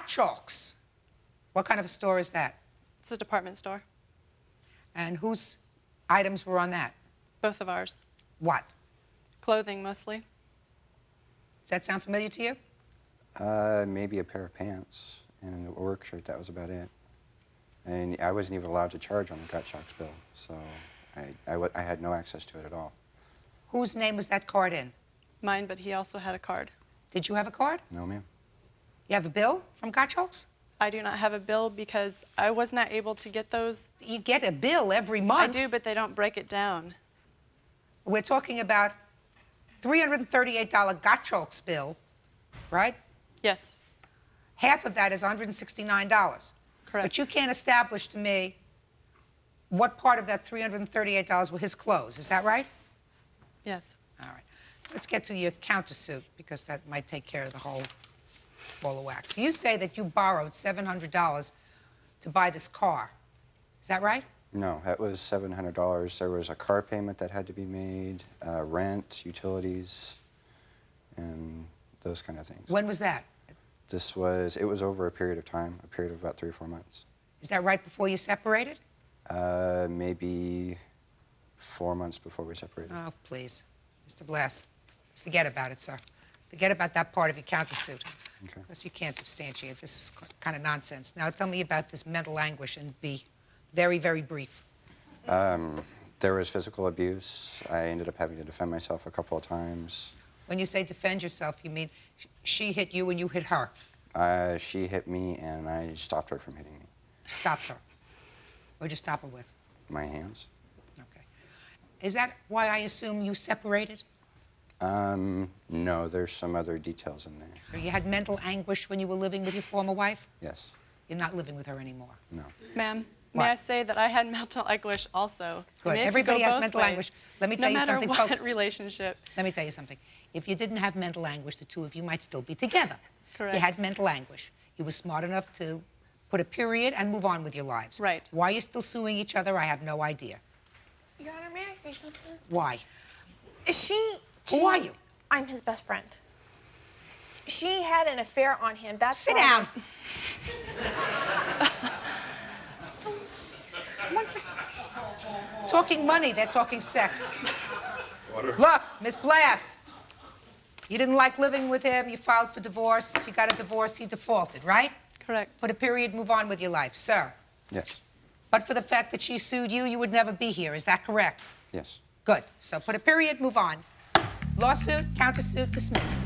Gottschalk's. What kind of a store is that? It's a department store. And whose items were on that? Both of ours. What? Clothing, mostly. Does that sound familiar to you? Maybe a pair of pants and a work shirt. That was about it. And I wasn't even allowed to charge on the Gottschalk's bill, so I had no access to it at all. Whose name was that card in? Mine, but he also had a card. Did you have a card? No, ma'am. You have a bill from Gottschalk's? I do not have a bill because I was not able to get those. You get a bill every month. I do, but they don't break it down. We're talking about $338 Gottschalk's bill, right? Yes, Half of that is $169. correct. But you can't establish to me what part of that $338 were his clothes. Is that right? Yes. All right. Let's get to your countersuit, because that might take care of the whole ball of wax. You say that you borrowed $700 to buy this car. Is that right? No, that was $700. There was a car payment that had to be made, rent, utilities, and those kind of things. When was that? It was over a period of time, a period of about 3 or 4 months. Is that right before you separated? Maybe 4 months before we separated. Oh, please. Mr. Blass, forget about it, sir. Forget about that part of your countersuit. Okay. Because you can't substantiate. This is kind of nonsense. Now tell me about this mental anguish and be very, very brief. There was physical abuse. I ended up having to defend myself a couple of times. When you say defend yourself, you mean she hit you and you hit her? She hit me, and I stopped her from hitting me. Stopped her. What'd you stop her with? My hands. Okay. Is that why I assume you separated? No, there's some other details in there. Or you had mental anguish when you were living with your former wife? Yes. You're not living with her anymore. No. Ma'am, What? may I say that I had mental anguish also? Good. I mean, it could Everybody go has both mental ways. anguish. Let me tell you something, No matter what folks. relationship. Let me tell you something. If you didn't have mental anguish, the two of you might still be together. Correct. You had mental anguish. You were smart enough to put a period and move on with your lives. Right. Why you're still suing each other, I have no idea. Your Honor, may I say something? Why? She Who are you? I'm his best friend. She had an affair on him. That's Sit why- down. It's one thing. Talking money, they're talking sex. Water. Look, Miss Blass, you didn't like living with him, you filed for divorce, you got a divorce, he defaulted, right? Correct. Put a period, move on with your life. Sir, Yes. but for the fact that she sued you, you would never be here. Is that correct? Yes. Good. So put a period, move on. Lawsuit, countersuit, dismissed.